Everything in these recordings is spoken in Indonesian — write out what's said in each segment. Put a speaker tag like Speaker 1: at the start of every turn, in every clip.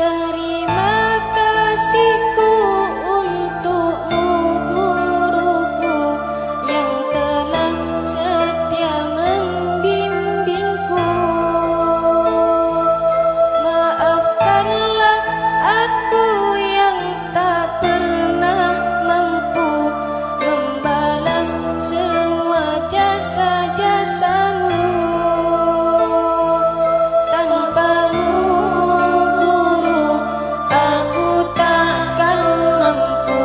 Speaker 1: Terima kasihku untukmu guruku yang telah setia membimbingku. Maafkanlah aku yang tak pernah mampu membalas semua jasa-jasamu. Tanpamu guru, aku takkan mampu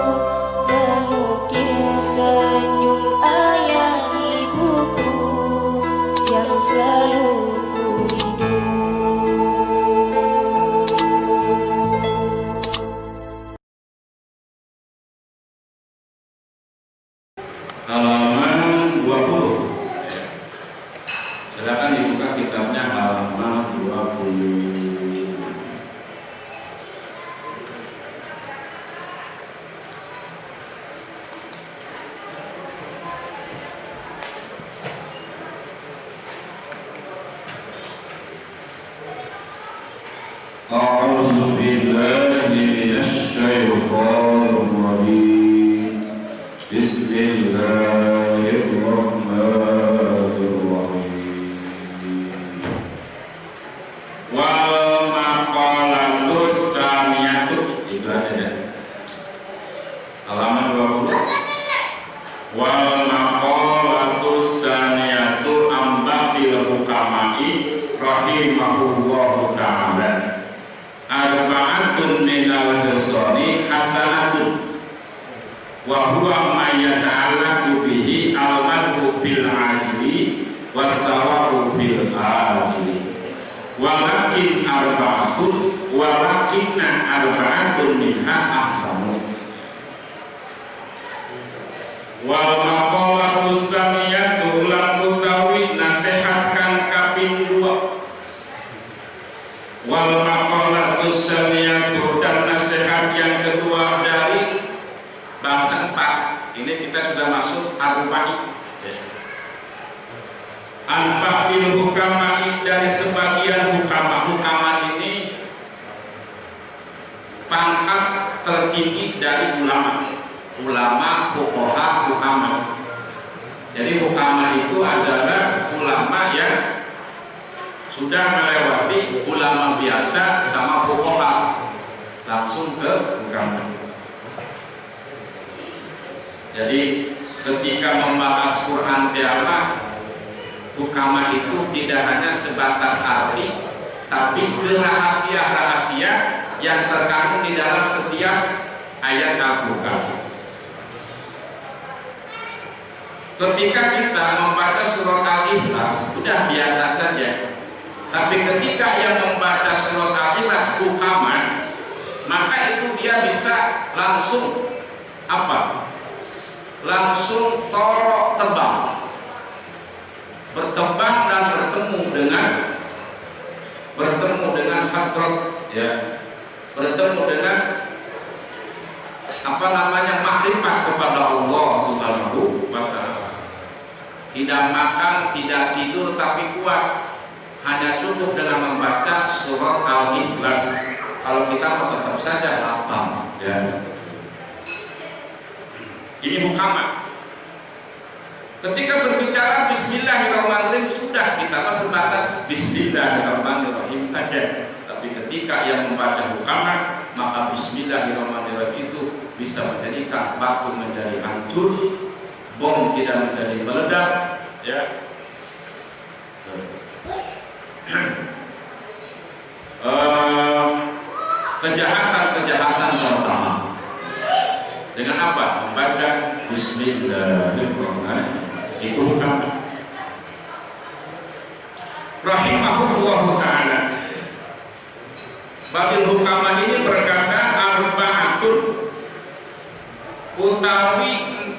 Speaker 1: menukir senyum ayah ibuku yang selalu ku rindu.
Speaker 2: Halaman 20. Silakan dibuka kitabnya halaman 20. A'udzu billahi minasy syaithanir rajim. Bismillahirrahmanirrahim. Wal maqalatus saniyatu, itu aja ya. Halaman 20. Wal maqalatus saniyatu ambaqil hukamai rahimahullahu ta'ala. Arba'atun minal husani hasanatun wa huwa ma yata'allaqu bihi al-madhu fil ajili was-sawabu fil ajili. Walakin arba'atun minha ahsanu. Wal maqalatus saniyatu lan utawi nasihatkan kaping 2. Wal maqalatus saniyatu dan nasihat yang kedua dari bangsa 4. Ini kita sudah masuk arba'in. Arba'il hukama dari sebagian hukama. Hukama ini pangkat tertinggi dari ulama. Ulama, fuqaha, hukama. Jadi hukama itu adalah ulama yang sudah melewati ulama biasa sama fuqaha, langsung ke hukama. Jadi ketika membahas Quran tiala, hukama itu tidak hanya sebatas arti, tapi ke rahasia-rahasia yang terkandung di dalam setiap ayat Al-Quran. Ketika kita membaca surat Al-Ikhlas, sudah biasa saja. Tapi ketika yang membaca surat Al-Ikhlas hukama, maka itu dia bisa langsung apa? Langsung torok tebang, bertebang dan bertemu dengan hadrat, ya, bertemu dengan apa namanya makrifat kepada Allah Subhanahu wa Ta'ala. Tidak makan, tidak tidur, tapi kuat. Hanya cukup dengan membaca surat Al-Ikhlas. Kalau kita mau tetap saja lapang, ya. Ini hukama. Ketika berbicara Bismillahirrahmanirrahim, sudah kita sebatas Bismillahirrahmanirrahim saja. Tapi ketika yang membaca hukama, maka Bismillahirrahmanirrahim itu bisa menjadikan batu menjadi hancur, bom tidak menjadi meledak, ya. Kejahatan-kejahatan pertama dengan apa? Membaca Bismillahirrahmanirrahim. Itu hukama. Rahimahullahu ta'ala. Babil hukama ini berkata arba'atun, utawi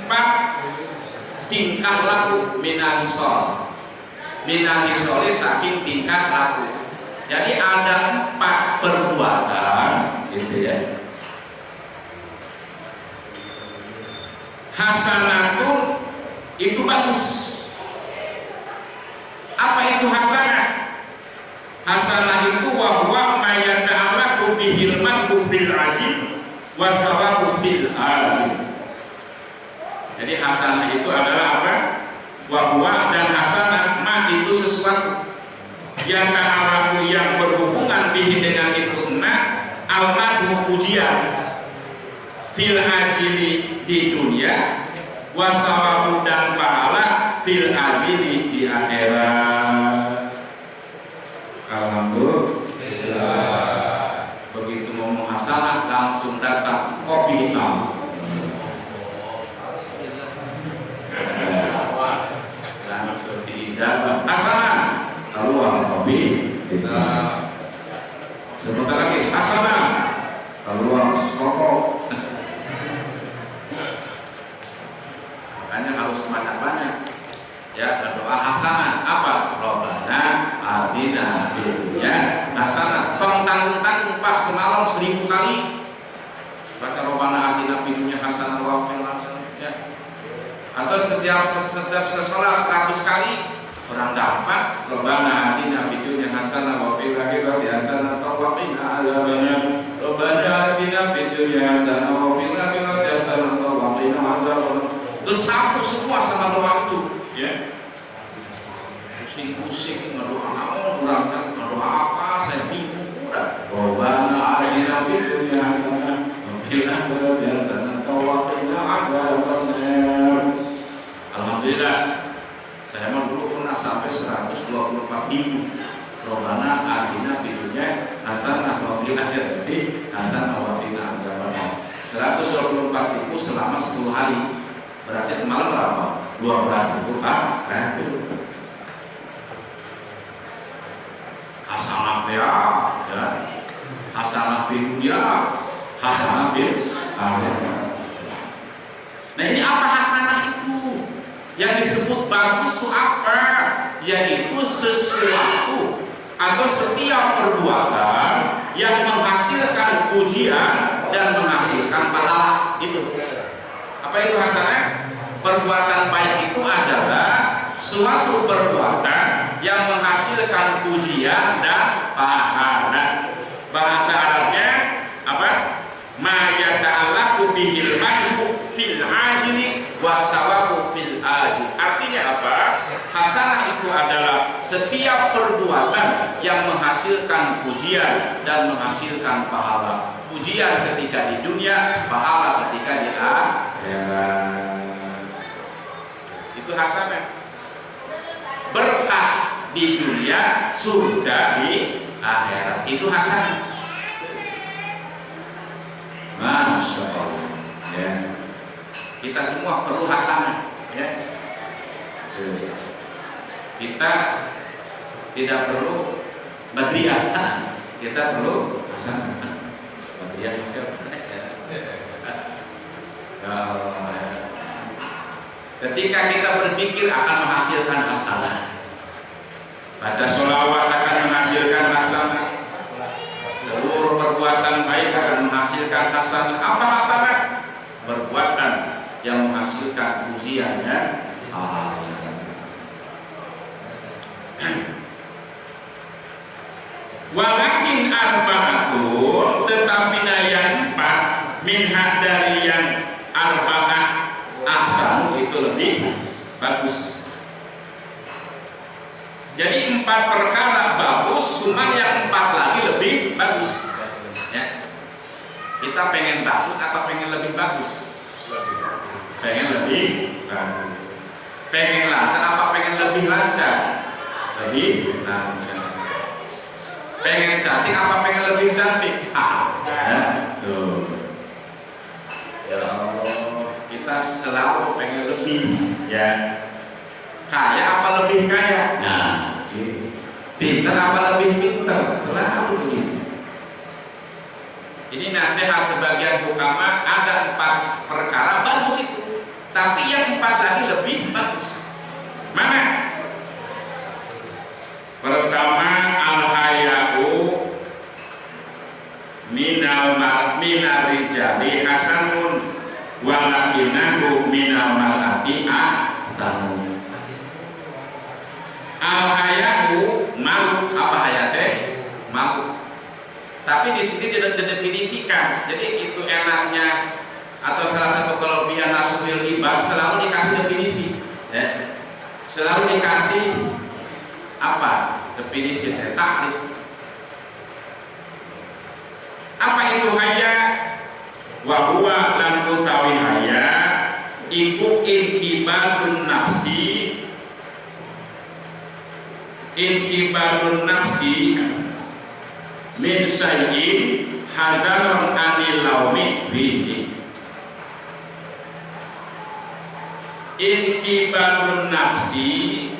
Speaker 2: 4 tingkah laku minal hisol. Minal hisoli saking tingkah laku. Jadi ada 4 perbuatan, gitu ya. Hasanatun itu bagus. Apa itu hasanah? Hasanah itu wahwa mayada'alaku yata'allaqu bihil madhu fil ajil wa sawabu fil ajil. Jadi hasanah itu adalah apa? Wa dan hasanah ma itu sesuatu yang ta'allaqu yang berhubungan bihi dengan itu al madhu pujian fil ajili di dunia wa sawabu dan pahala fil ajili di akhirat. Alhamdulillah. Begitu ngomong hasanah langsung datang kopi hitam. Langsung diijabah hasanah. Keluar kopi hitam. Sebentar lagi hasanah. Keluar rokok. Makanya harus banyak-banyak. Ya, doa hasanah apa? Robbana atina fid dunya hasanah. Tolong tanggung-tanggung Pak, semalam 1000 kali baca Robbana atina fid dunya hasanah wa fil akhirati ya. Atau setiap sesolat 100 kali orang dapat Robbana atina fid dunya hasanah wa fil akhirati hasanah wa qina adzabannar. Robbana atina fid dunya hasanah wa fil akhirati hasanah wa qina adzabannar. Tersapu semua sama doa itu, ya. Pusing-pusing ngedoa naon, urang kan ngedoa apa, saya bingung udah. Robbana atina fid dunya hasanah wa fil akhirati hasanah wa qina adzabannar. Alhamdulillah, saya mah dulu pernah sampai 124.000. Robbana atina fid dunya hasanah wa fil akhirati hasanah wa qina adzabannar. 124.000 selama 10 hari. Berarti semalam berapa? 12.000 hasanah ya, hasanah di dunia, hasanah di akhirat. Nah ini apa hasanah itu? Yang disebut bagus itu apa? Yaitu sesuatu atau setiap perbuatan yang menghasilkan pujian dan menghasilkan pahala. Itu apa itu hasanah? Perbuatan baik itu adalah suatu perbuatan yang menghasilkan pujian dan pahala. Bahasa Arabnya apa? Ma yata'allaqu bihil madhu fil ajili wasawabu fil ajil. Artinya apa? Hasanah itu adalah setiap perbuatan yang menghasilkan pujian dan menghasilkan pahala. Pujian ketika di dunia, pahala ketika di akhirat. Itu hasanah. Berkah di dunia, surga di akhirat. Itu hasanah. Masya Allah. Ya. Kita semua perlu hasanah. Ya. Kita tidak perlu badriyah. Kita perlu hasanah. Badriyah masih ketika kita berzikir akan menghasilkan hasanah. Baca sholawat akan menghasilkan hasanah. Seluruh perbuatan baik akan menghasilkan hasanah. Apa hasanah? Perbuatan yang menghasilkan pujiannya Allah. Walakin arba'atun, tetapi yang 4 minha dari yang arba'ah ahsanu itu lebih bagus. Jadi 4 perkara bagus, cuma yang 4 lagi lebih bagus. Ya. Kita pengen bagus apa pengen lebih bagus? Pengen lebih bagus. Pengen lancar apa pengen lebih lancar? Lebih lancar. Pengen cantik apa pengen lebih cantik? Ya, tuh. Ya Allah, kita selalu pengen lebih, ya. Kaya apa lebih kaya? Nah, gitu. Pintar apa lebih pintar? Selalu begitu. Ini nasihat sebagian hukama, ada 4 perkara bagus itu, tapi yang 4 lagi lebih bagus. Mana? Pertama, al-haya'u minal rijali hasanun walakinahu minal mar'ati ahsanun. Al-haya'u malu, apa hayate? Malu. Tapi di sini tidak didefinisikan. Jadi itu enaknya atau salah satu kelebihan nasuhil ibad selalu dikasih definisi, ya. Selalu dikasih apa? Definisi, takrif. Apa itu haya? Wa huwa lan utawi haya iku inkibadun nafsi min sayyin hadaron anil laumi fihi. Inkibadun nafsi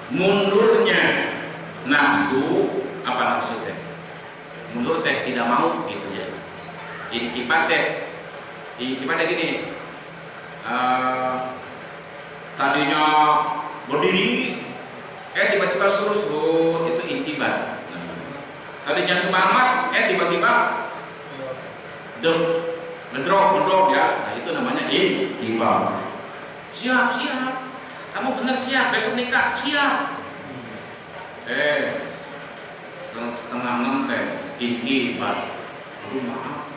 Speaker 2: mundurnya nafsu. Apa nafsu teh? Mundur teh tidak mau gitu ya. Inkibat gini, tadinya berdiri, tiba-tiba suruh itu inkibat. Tadinya semangat, tiba-tiba ngedrop ya. Nah itu namanya inkibat. Siap, kamu benar siap, besok nikah siap. Setengah 6 teh inkibat. Aduh maaf,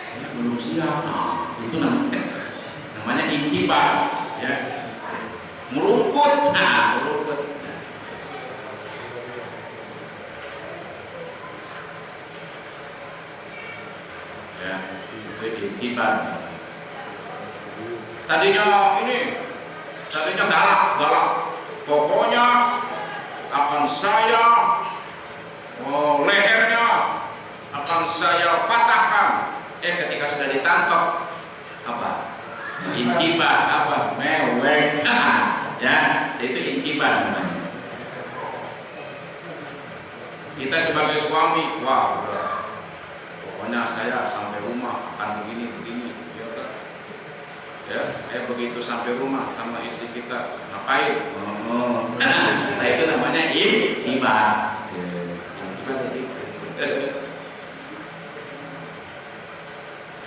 Speaker 2: saya belum siap. Nah, itu namanya inkibat, ya. Merungkut. Ya, itu inkibat. Tadinya galak. Pokoknya akan saya lehernya akan saya patahkan. Ketika sudah ditangkap apa? Inkibat, apa? Mewek. Ya, itu inkibat namanya. Kita sebagai suami, wah, pokoknya saya sampai rumah akan begini, ya. Begitu sampai rumah sama istri kita ngapain? Nah itu namanya inkibat.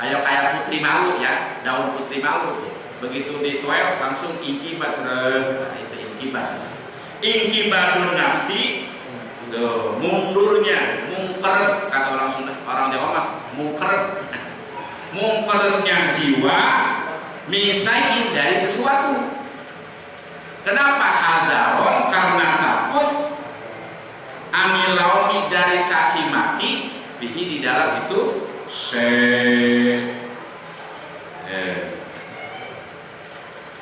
Speaker 2: Kayak putri malu ya, daun putri malu tuh. Begitu dituel langsung inkibat. Nah, itu inkibat. Inkibatun nafsi, tuh, mundurnya, mungker kata orang Sunda, orang Jawa mah mungker. Mungkernya jiwa misain dari sesuatu. Kenapa hadaron? Karena takut amilaumi dari caci maki fihi di dalam itu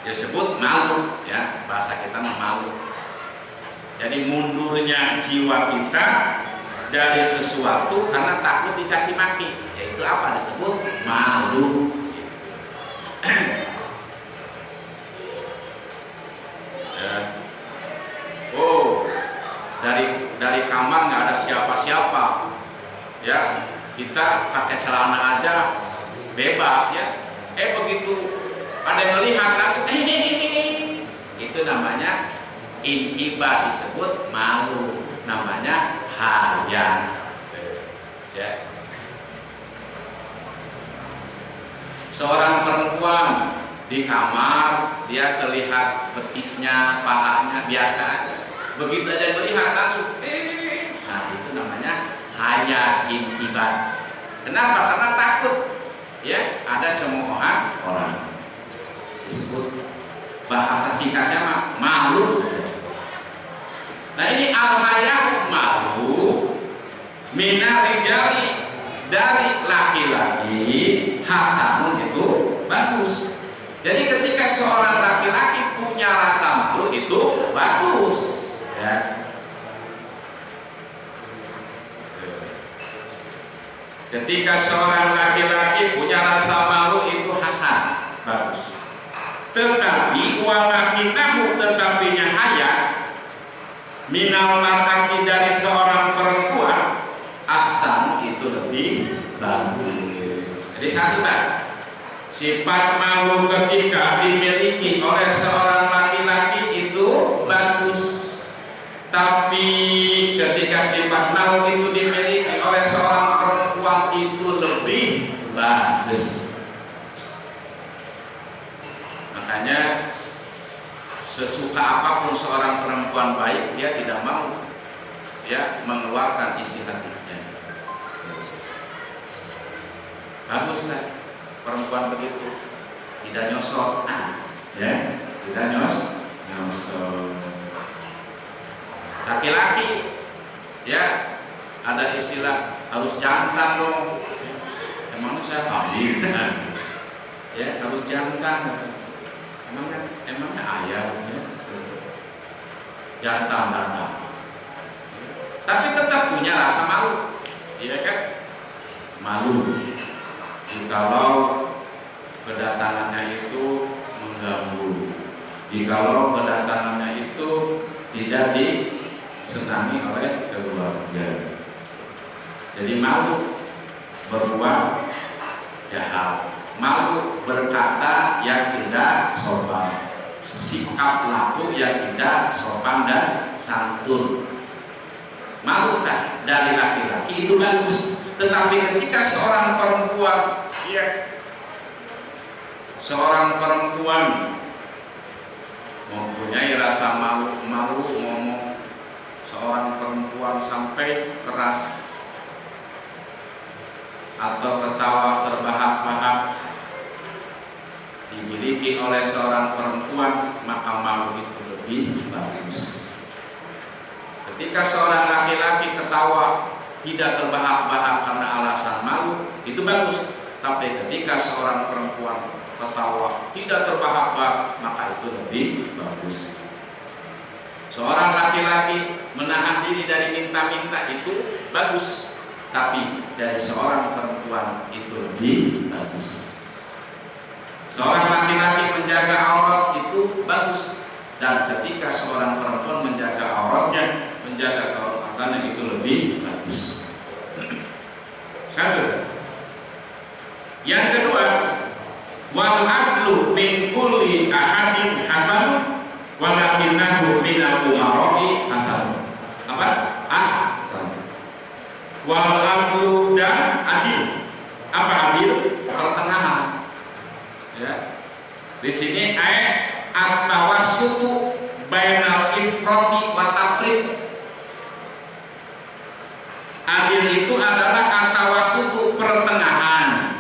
Speaker 2: disebut malu ya, bahasa kita malu. Jadi mundurnya jiwa kita dari sesuatu karena takut dicaci maki, yaitu apa? Disebut malu. Dari kamar nggak ada siapa-siapa, ya kita pakai celana aja bebas ya. Begitu ada yang melihat langsung itu namanya inkibat, disebut malu, namanya haya. Ya. Seorang perempuan di kamar dia terlihat betisnya, pahanya biasa aja. Begitu aja melihat langsung nah itu namanya haya inkibat. Kenapa? Karena takut ya ada cemoohan orang. Disebut bahasa singkatnya malu saja. Nah ini al-haya malu minarijali, dari laki-laki, hasanun itu bagus. Jadi ketika seorang laki-laki punya rasa malu itu bagus. Ya. Ketika seorang laki-laki punya rasa malu itu hasan, bagus. Tetapi walakinahu, tetapinya haya minal mar'ati, dari seorang perempuan, ahsan, itu lebih bagus. Jadi satu kan, sifat malu ketika dimiliki oleh seorang laki-laki itu bagus. Tapi ketika sifat malu itu dimiliki oleh seorang perempuan itu lebih bagus. Makanya sesuka apapun seorang perempuan baik, dia tidak mau ya mengeluarkan isi hatinya. Bagus kan perempuan begitu, tidak nyosor, ya, tidak nyosor. Laki-laki ya ada istilah harus jantan dong. Emangnya saya hamil? Ya harus jantan. Emangnya ayah ya? Jantan. Tapi tetap punya rasa malu, iya kan? Malu jikalau kedatangannya itu mengganggu, jikalau kedatangannya itu tidak disenangi oleh keluarga. Jadi malu berbuat jahat, malu berkata yang tidak sopan, sikap laku yang tidak sopan dan santun. Malu tak dari laki-laki itu bagus, tetapi ketika seorang perempuan, ya, seorang perempuan mempunyai rasa malu ngomong, seorang perempuan sampai keras atau ketawa terbahak-bahak dimiliki oleh seorang perempuan, maka malu itu lebih bagus. Ketika seorang laki-laki ketawa tidak terbahak-bahak karena alasan malu, itu bagus. Tapi ketika seorang perempuan ketawa tidak terbahak-bahak, maka itu lebih bagus. Seorang laki-laki menahan diri dari minta-minta itu bagus, tapi dari seorang perempuan itu lebih bagus. Seorang laki-laki menjaga aurat itu bagus, dan ketika seorang perempuan menjaga auratnya, menjaga kehormatannya, itu lebih bagus. Satu. Yang kedua, wal adlu min kulli ahadin hasan walakinnahu min al-umara'i hasan. Apa? Hasan. Wal adlu dan adil. Apa adil? Pertengahan. Ya. Di sini at-tawassutu bainal ifrati wa tafrid. Adil itu adalah at-tawassutu, pertengahan,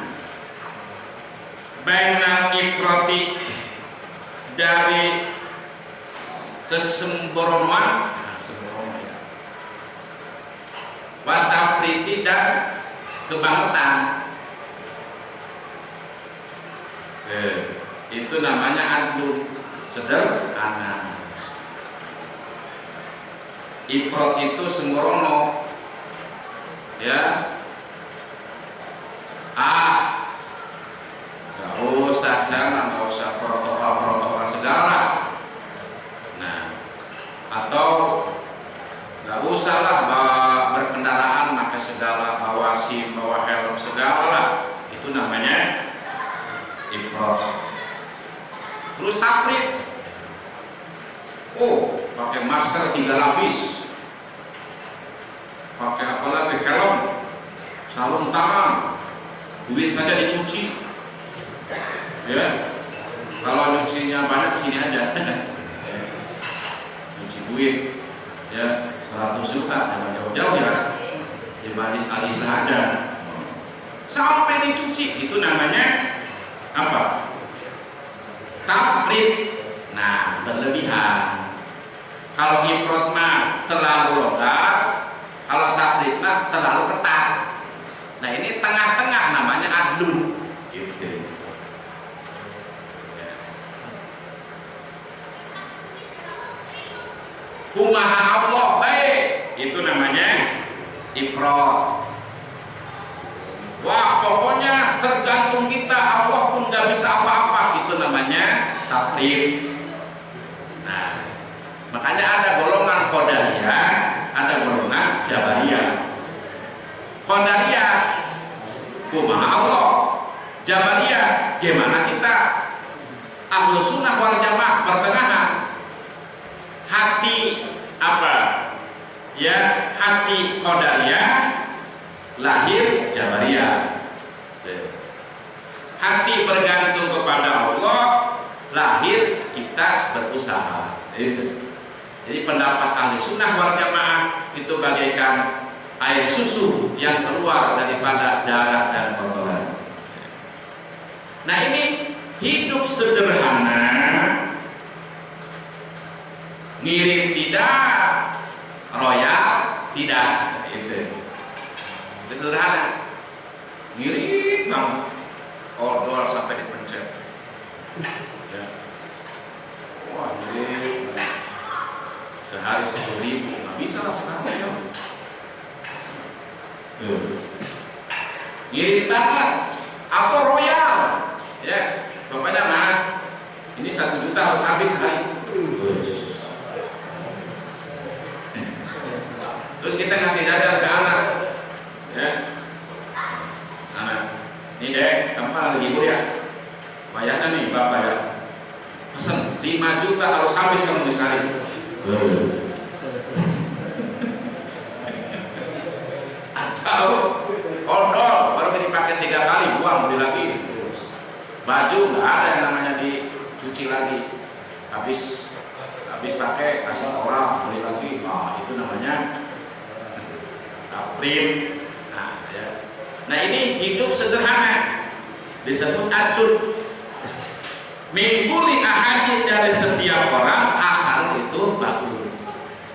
Speaker 2: bainal ifrati, dari kesembronoan, wa tafriti, dan kebangetan. Itu namanya adlun, sederhana. Ifrat itu sembrono, ya, nggak usah sana, nggak usah protokol segala. Nah, atau nggak usah lah bawa berkendaraan pakai segala, bawa SIM, bawa helm segala. Itu namanya ifrat. Terus tafrid, pakai masker 3 lapis, pakai apa lagi, helm, sarung tangan, duit saja dicuci, ya. Kalau nyucinya banyak sini aja, cuci duit, ya, 100 juta, jangan jauh-jauh ya, di Manis Alisa aja, sampai dicuci. Itu namanya apa? Tafrid. Nah, berlebihan. Kalau ifrat mah terlalu longgar, kalau tafrid mah terlalu ketat. Nah, ini tengah-tengah, namanya adlun. Gitu. Kumaha Allah baik, itu namanya ifrat. Wah, pokoknya tergantung kita, Allah pun gak bisa apa-apa, itu namanya tafrid. Nah, makanya ada golongan Qadariyah, ada golongan Jabariyah. Qadariyah, kumaha Allah. Jabariyah, gimana kita? Ahlus sunnah wal jamaah, pertengahan. Hati apa? Ya, hati Qadariyah, lahir Jabariyah. Hati bergantung kepada Allah, lahir kita berusaha. Itu. Jadi pendapat ahli sunnah wal jamaah itu bagaikan air susu yang keluar daripada darah dan kotoran. Nah ini hidup sederhana, ngirim tidak, royal tidak, itu sederhana. Ngirim kamu odol sampai dipencet. Ya. Wah, ngirim sehari 10.000 nggak bisa lah sekarang ya. Ngirim tangan atau royal, ya bapaknya mah ini 1 juta harus habis hari. Terus kita ngasih jajan ke anak, ya anak, ini dek, kamu lagi libur ya, bayarnya nih bapak ya, pesen 5 juta harus habis kamu di sekali. Atau odol baru dipakai 3 kali, buang beli lagi. Baju nggak ada yang namanya dicuci lagi, habis pakai kasih orang beli lagi. Nah itu namanya print. Nah, ya. Nah ini hidup sederhana disebut adun. Mingkuli ahadin, dari setiap orang asal itu bagus.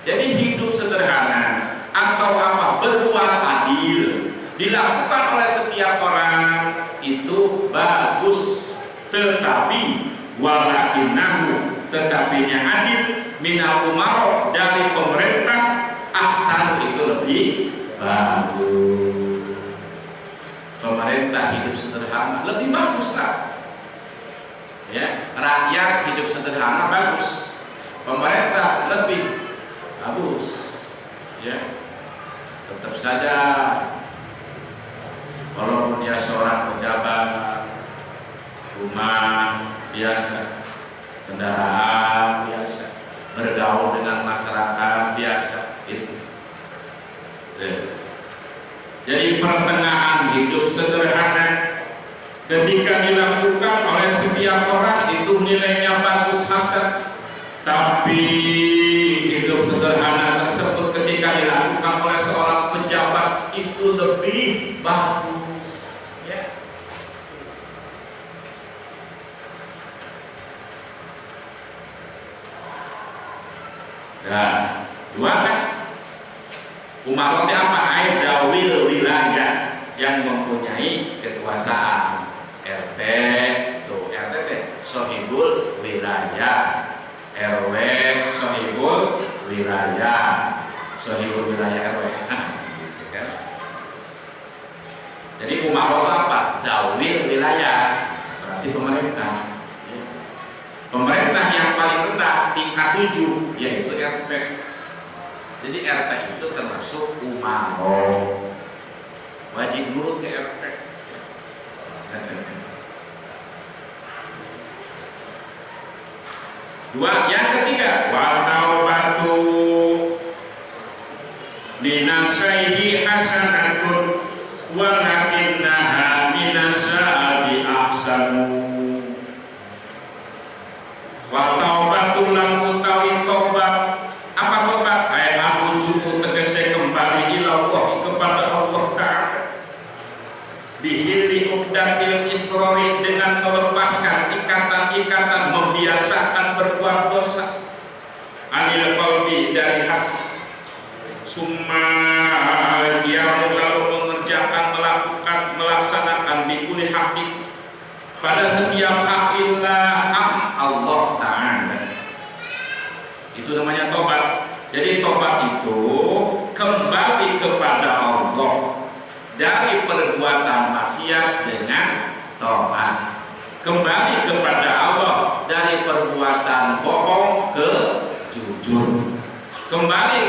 Speaker 2: Jadi hidup sederhana atau apa, berbuat adil dilakukan oleh setiap orang itu bagus. Tetapi walakinnahu, tetapinya adil, minal umaro, dari pemerintah, ahsan, itu lebih bagus. Pemerintah hidup sederhana lebih bagus lah. Ya, rakyat hidup sederhana bagus, pemerintah lebih bagus. Ya, tetap saja walaupun dia seorang pejabat, rumah biasa, kendaraan biasa, bergaul dengan masyarakat biasa, itu. Jadi pertengahan hidup sederhana ketika dilakukan oleh setiap orang itu nilainya bagus, hasan. Tapi hidup sederhana tersebut ketika dilakukan oleh seorang pejabat itu lebih bagus. Ya. Nah, 2 kan umarotnya apa? Aizawil wilayah, yang mempunyai kekuasaan. RT, tuh RT teh sohibul wilayah, RW sohibul wilayah, sohibul wilayah RW. Gitu kan? Jadi umarot apa? Zawil wilayah, berarti pemerintah. Pemerintah yang paling rendah tingkat 7 yaitu RT. Jadi RT itu termasuk umarot, wajib nurut ke RT. Dua, yang ketiga, wa taubatu linasaihi hasanatun wa lakinnaha minasa'abi ahsanu. Wa taubatu lam utawi tobat. Apa tobat? Ayat rujuku tegese kembali ila Allah, kepada Allah Ta'ala. Bihili uqdatil israri, dengan melepaskan ikatan-ikatan membiasakan berbuat dosa. Anil qalbi, dari hati. Summa al-qiyamu, lalu mengerjakan, melakukan, melaksanakan bikuli haqi, pada setiap hak illah, hak Allah Ta'ala. Itu namanya tobat. Jadi tobat itu kembali kepada Allah dari perbuatan maksiat dengan tobat, kembali kepada Allah dari perbuatan bohong ke jujur, kembali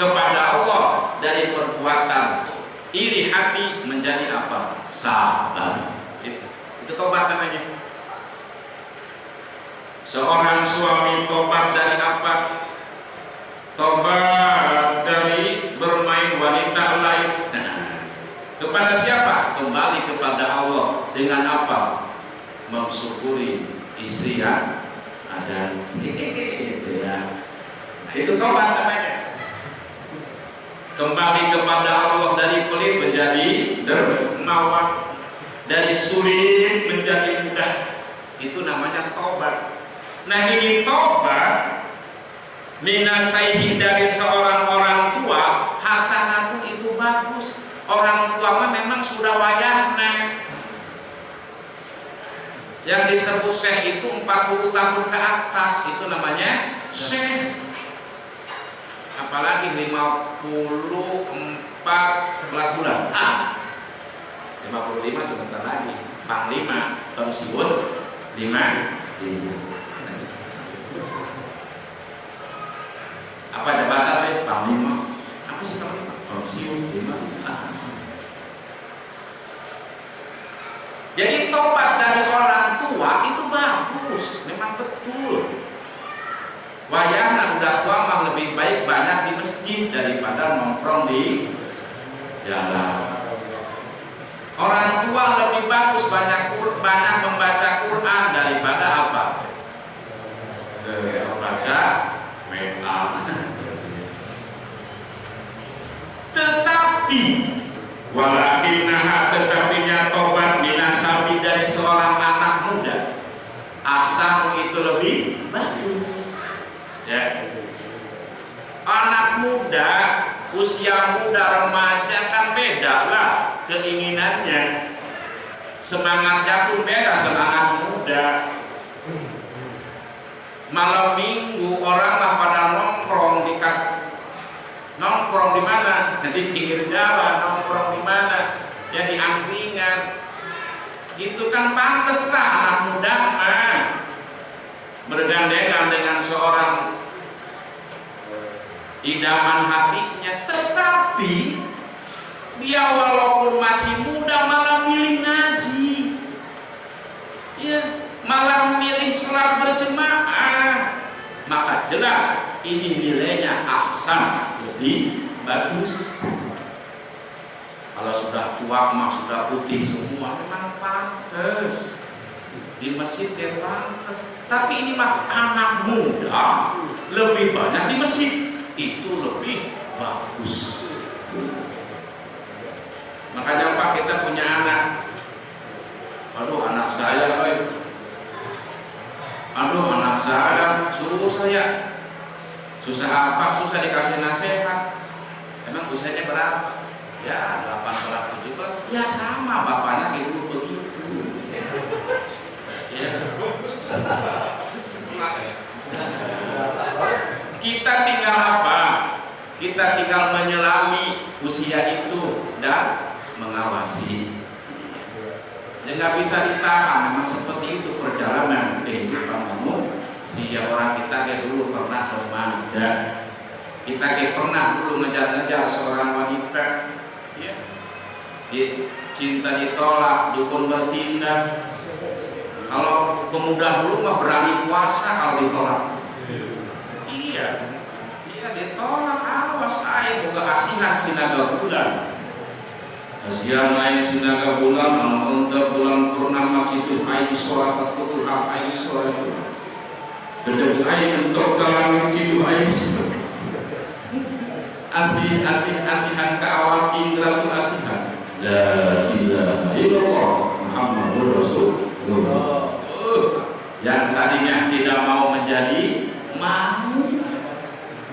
Speaker 2: kepada Allah dari perbuatan iri hati menjadi apa? Sabar. Itu tobat namanya. Seorang suami tobat dari apa? Tobat dari bermain wanita lain. Kepada siapa? Kembali kepada Allah dengan apa? Mensyukuri istri yang ada gitu ya. Nah, itu tobat namanya. Kembali kepada Allah, dari pelit menjadi dermawan, dari sulit menjadi mudah. Itu namanya tobat. Nah, ini tobat minasaihi dari seorang orang tua, hasanatu itu bagus. Orang tua mah memang sudah wayahna. Yang disebut syekh itu 40 tahun ke atas, itu namanya syekh. Apalagi 54 11 bulan. 55 sebentar lagi. Panglima pensiun 5. Apa jabatan panglima? Apa sih panglima? Pensiun 5. Jadi tobat dari orang tua itu bagus, memang betul. Wayahna udah tua mah lebih baik banyak di masjid daripada nongkrong di jalan. Orang tua lebih bagus banyak membaca Quran daripada apa? Baca WA. Tetapi tetapinya tobat minasabi dari seorang anak muda, ahsanu itu lebih bagus. Ya. Anak muda, usia muda, remaja kan beda lah keinginannya, semangatnya pun beda. Semangat muda malam minggu orang lah pada nongkrong di mana? Di pinggir jalan. Nongkrong di mana? Ya di angkringan. Itu kan pantas lah anak muda bergandengan dengan seorang idaman hatinya. Tetapi dia walaupun masih muda malah milih ngaji, ya, malah milih sholat berjemaah, maka jelas ini nilainya ahsan, lebih bagus. Kalau sudah tua mah sudah putih semua, memang pantas di masjid ya pantas. Tapi ini mah anak muda lebih banyak di masjid, itu lebih bagus. Makanya Pak, kita punya anak. Aduh anak saya, aduh anak saya, suruh saya. Susah apa? Susah dikasih nasihat. Emang usianya berapa? Ya 18, 17. Ya sama bapaknya dulu begitu. Ya. Kita tinggal apa? Kita tinggal menyelami usia itu dan mengawasi. Jangan bisa ditahan. Memang seperti itu perjalanan kehidupan kamu. Siapa orang kita dulu pernah remaja, kita pernah dulu ngejar-ngejar seorang wanita, ya. Cinta ditolak, dukun bertindak. Kalau pemuda dulu mah berani puasa kalau ditolak. Iya ditolak, awas air juga asihan sinaga bulan. Asihan air sinaga bulan, untuk bulan purnama itu air sholat terputus, air sholat itu. Kedua air untuk dalam situ air asihan ke awal indra tu asihan. La ilaha illallah Muhammadur Rasulullah. Yang tadinya tidak mau menjadi mau,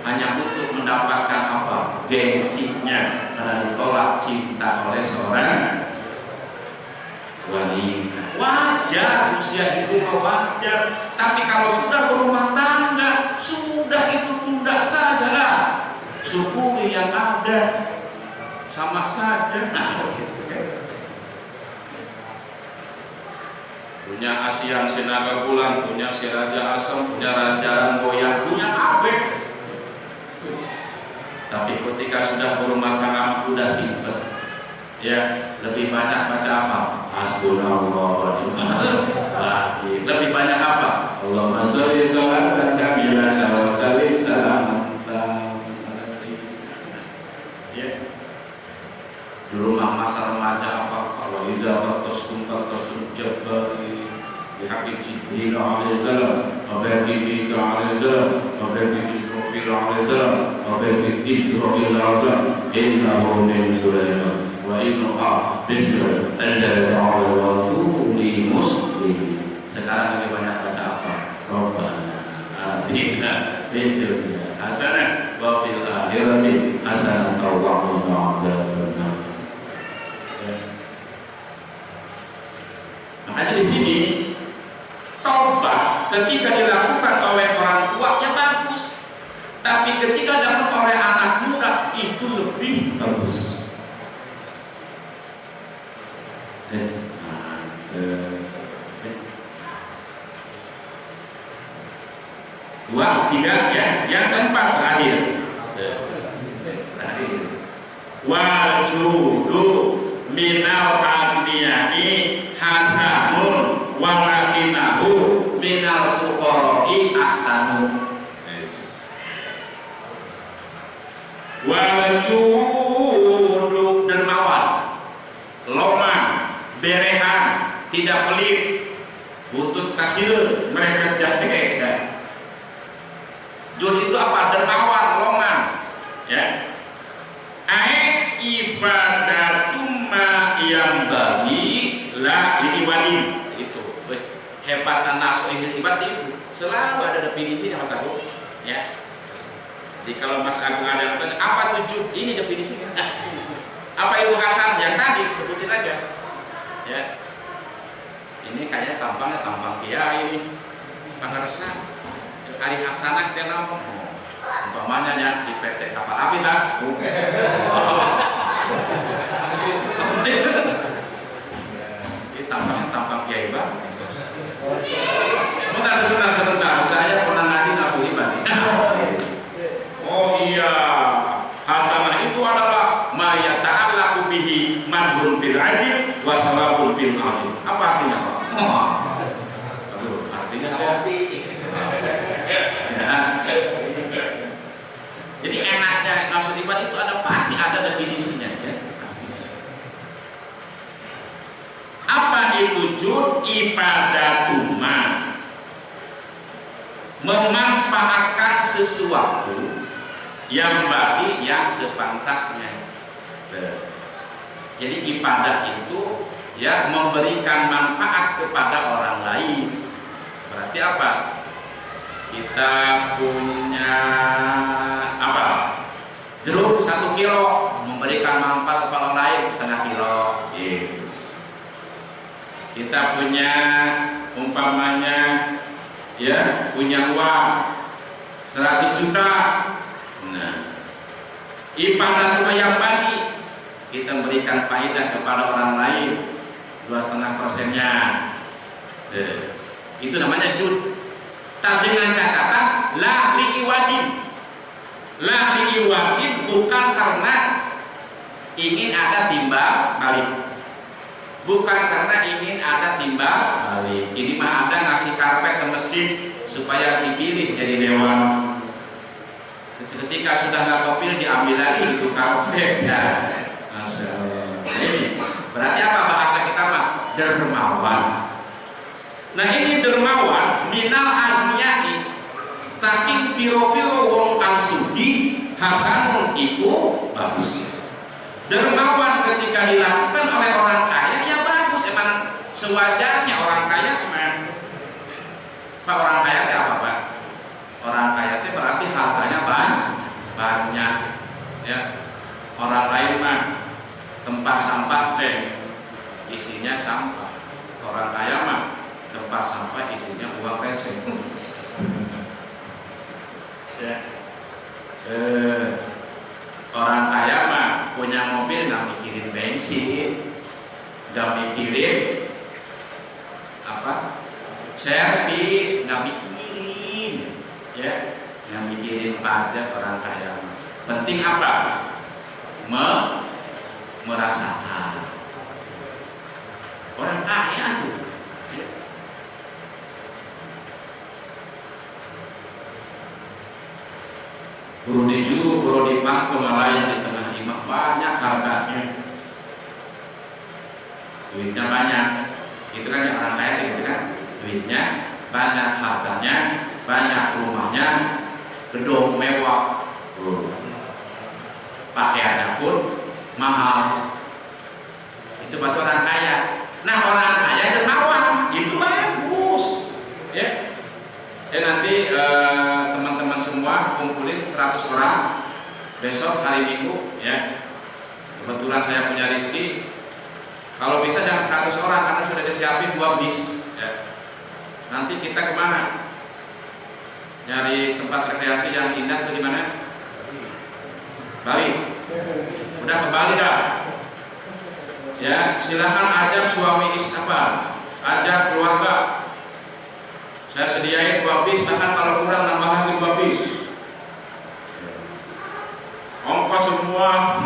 Speaker 2: hanya untuk mendapatkan apa? Gengsinya, karena ditolak cinta oleh seorang wanita. Wajar usia itu wajar, tapi kalau sudah berumah tangga, sudah itu tunda sajalah, syukuri yang ada, sama saja. Punya asian sinaga bulan, punya si raja asam, punya raja goyang, punya abe. Tapi ketika sudah berumah tangga udah simpel, ya lebih banyak baca apa? Hasbunallah wa ni'mal wakil. Lebih banyak apa? Allahumma sholli sholatan kamilatan wa sallim salaman tamman. Ya. Di rumah masa remaja apa? Kalau iza fatastum jabari بحق جبريل عليه السلام وبحق ميكائيل عليه السلام وبحق إسرافيل عليه السلام وبحق إسرائيل عليه السلام إنه من سليمان وإنها بسم الله تعالى ورسوله مسلم. Sekarang lebih banyak baca apa? Rabbana atina fid dunya hasanah wa fil akhirati hasanah wa qina adzabannar. Makanya di sini taubat ketika dilakukan oleh orang tua ya bagus, tapi ketika dilakukan oleh anak muda itu lebih bagus. Dua, tiga, ya. Yang keempat terakhir. Wal judu minal aghniyai hasanun walakinahu minal fuqara'i ahsanu. Wal judu dermawan, lomang, berehan, tidak pelit, buntut kasir, mereka jahe dan jud itu apa? Dermawan, lomang, ya. Ifadatum ma yang bagi la liwadin itu. Wes hebatnya nasuhil ibad itu selalu ada definisinya Mas Agung, ya. Jadi kalau Mas Agung ada yang apa tujuh ini definisinya? Apa itu hasan yang tadi sebutin aja, ya. Ini kayaknya tampangnya tampang kiai ini, pangarsan. Hari hasanah dia ngomong, umpamanya ya di PT kapal api tak? Ini tampang kiai banget. Sebentar, saya pernah ngaji nafsu ibad. Oh iya, hasanah itu adalah ma yata'allaqu bihi madhun bil adil wa sawabun bil adil. Apa artinya, Pak? Aduh, artinya saya jadi enaknya nafsu ibad itu ada pasti ada definisinya, ya, pasti. Apa itu jud? Ibadatuma, memanfaatkan sesuatu yang bagi yang sepantasnya. Jadi ibadah itu ya memberikan manfaat kepada orang lain. Berarti apa? Kita punya apa? Jeruk 1 kilo memberikan manfaat kepada orang lain setengah kilo. Kita punya umpamanya ya punya uang 100 juta. Nah, ibadah yang bagi kita memberikan faedah kepada orang lain 2,5%-nya. Itu namanya jud. Tak dengan catatan la liiwadin. La liiwadin bukan karena ingin ada timbal balik. Bukan karena ingin ada timbal balik. Ini mah ada ngasih karpet ke masjid supaya dipilih jadi dewan. Ketika sudah nggak kepilih diambil lagi itu karpet. Ya. Masya Allah. Ini berarti apa bahasa kita mah? Dermawan. Nah ini dermawan minal aghniyai, saking piro-piro wong kang sugih hasanun iku bagus. Dermawan ketika dilakukan oleh orang kaya ya bagus, emang sewajarnya orang kaya mah. Pak, orang kaya itu apa, Pak? Orang kaya itu berarti hartanya banyak, ya. Orang lain mah tempat sampah teh isinya sampah. Orang kaya mah tempat sampah isinya uang receh. Ya. Orang kaya mah punya mobil nggak mikirin bensin, nggak mikirin apa servis, nggak mikirin, ya, nggak mikirin pajak. Orang kaya mah penting apa? Merasakan. Orang kaya tuh. Guru diju, guru dipak, pemalayan di tengah imam banyak harganya, duitnya banyak. Itu kan yang orang kaya gitu kan, duitnya, banyak hartanya, banyak rumahnya, gedung mewah, pakaiannya pun mahal. Itu berarti orang kaya. Nah, orang kaya dermawan, itu bagus. Ya. Nanti teman-teman semua kumpulin 100 orang besok hari Minggu, ya. Kebetulan saya punya rezeki. Kalau bisa jangan 100 orang karena sudah disiapin 2 bis. Ya. Nanti kita kemana? Nyari tempat rekreasi yang indah itu di mana? Bali. Udah ke Bali dah. Ya, silakan ajak suami ajak keluarga. Saya sediain 2 bis, bahkan kalau kurang nambah lagi 2 bis. Ongkos semua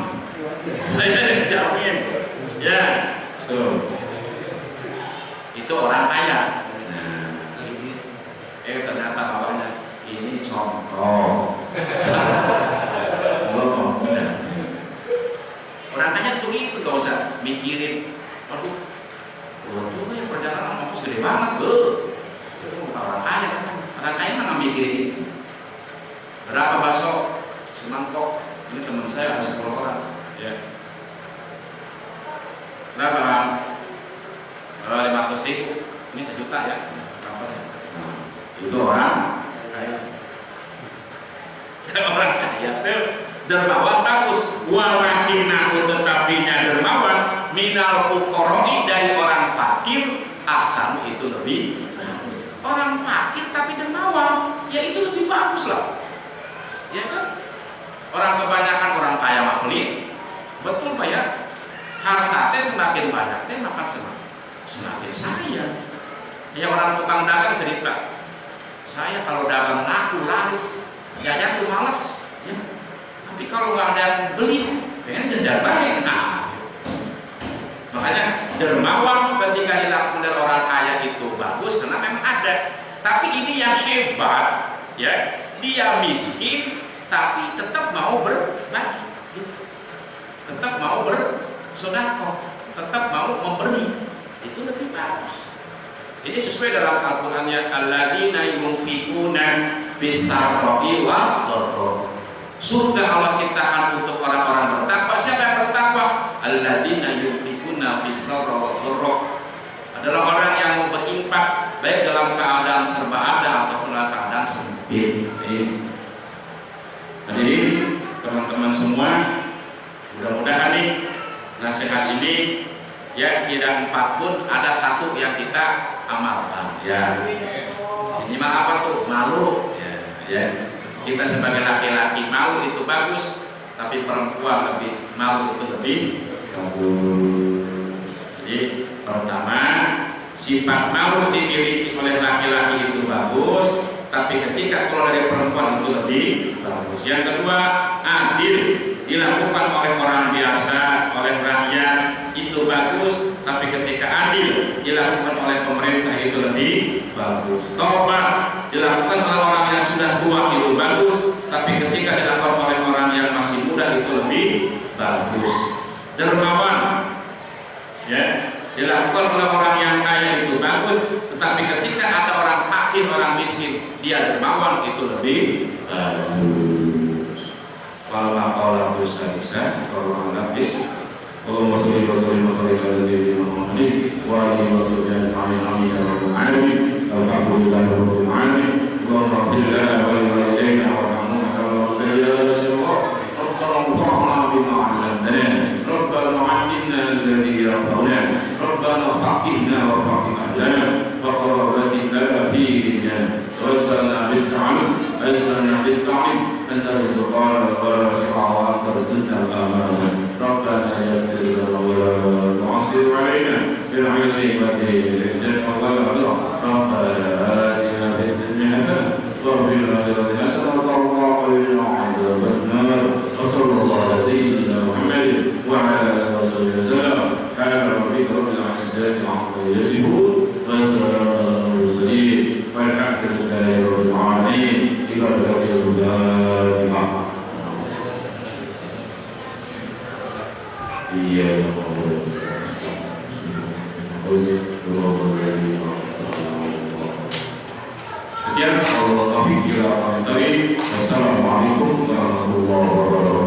Speaker 2: saya jamin. Ya, tuh. Itu orang kaya. Nah, ternyata bawahnya ini contoh. Orang kaya tuh itu gak usah mikirin. Waduh, juga ya perjalanan ongkos gede banget, itu bukan orang kaya kan? Orang kaya mana mikirin itu? Berapa bakso semangkok? Ini teman saya ada 10 orang. Ya. Berapa bang? 500.000. Ini 1 juta ya? Berapa ya? Nah, itu orang kaya. Orang kaya dermawan bagus. Walakinahu tetapinya dermawan minal fuqara'i dari orang fakir ahsan itu lebih bagus. Orang fakir tapi dermawan, ya itu lebih bagus lah. Ya kan? Orang kebanyakan orang kaya mah pelit. Betul Pak ya? Harta teh semakin banyak teh maka semakin sayang. Ya orang tukang dagang cerita, saya kalau dagang laku laris, jajan tuh males. Ya. Tapi kalau nggak ada yang beli, pengen jajan baik. Nah, makanya dermawan ketika dilakukan oleh orang kaya itu bagus karena memang ada. Tapi ini yang hebat, ya dia miskin tapi tetap mau berbagi, tetap mau bersedekah, tetap mau memberi, itu lebih bagus. Ini sesuai dalam Al-Qur'annya alladzina yunfiquna bis-sarra'i wad-dharra. Surga Allah ciptakan untuk orang-orang bertakwa. Siapa yang bertakwa? Alladzina yunfiquna bis-sarra'i wad-dharra. Adalah orang yang mau berinfak baik dalam keadaan serba ada ataupun dalam keadaan sempit. Hadirin teman-teman semua, mudah-mudahan nih nasihat ini ya tidak 4 pun ada 1 yang kita amalkan. Ya, minimal apa tuh? Malu. Ya. Kita sebagai laki-laki malu itu bagus, tapi perempuan lebih malu itu lebih bagus. Jadi pertama, sifat malu dimiliki oleh laki-laki itu bagus, tapi ketika keluar dari perempuan itu lebih bagus. Yang kedua, adil dilakukan oleh orang biasa, oleh rakyat itu bagus, tapi ketika adil dilakukan oleh pemerintah itu lebih bagus. Tobat dilakukan oleh orang yang sudah tua itu bagus, tapi ketika dilakukan oleh orang yang masih muda itu lebih bagus. Dermawan ya dilakukan oleh orang yang kaya itu bagus, tetapi ketika ada orang fakir, orang miskin, dia dermawan itu lebih bagus. Wala bisa kalau habis. Allahumma sholli wa sallim wa barik ala sayyidina Muhammadin wa alihi wa sahbihi ajma'in. Alhamdulillahi rabbil alamin. Allahumma ighfir lana wa li walidayna warhamhuma kama rabbayana saghira. Rabbana anfa'na bima 'allamtana. Rabbana 'allimna alladhi yanfa'una. Rabbana faqihna wa faqih ahlana wa qarabatina fi dinina. Wassalna bil ta'am, wassalna bil ta'im. Anta rizqana wa rizqa wa anta rizqana al-amana. ربنا يسر لنا ولا تعسر علينا بالعلم والدين بالحجة والغفرة. ربنا آتنا في الدنيا حسنة واغفر لنا في الآخرة حسنة وقنا عذاب النار. وصلى الله على سيدنا محمد وعلى آله وصحبه وسلم. سبحان ربك رب العزة عما يصفون وسلام على المرسلين والحمد لله رب العالمين. إلى الهدى Iya, Demikian, wassalamualaikum warahmatullahi wabarakatuh.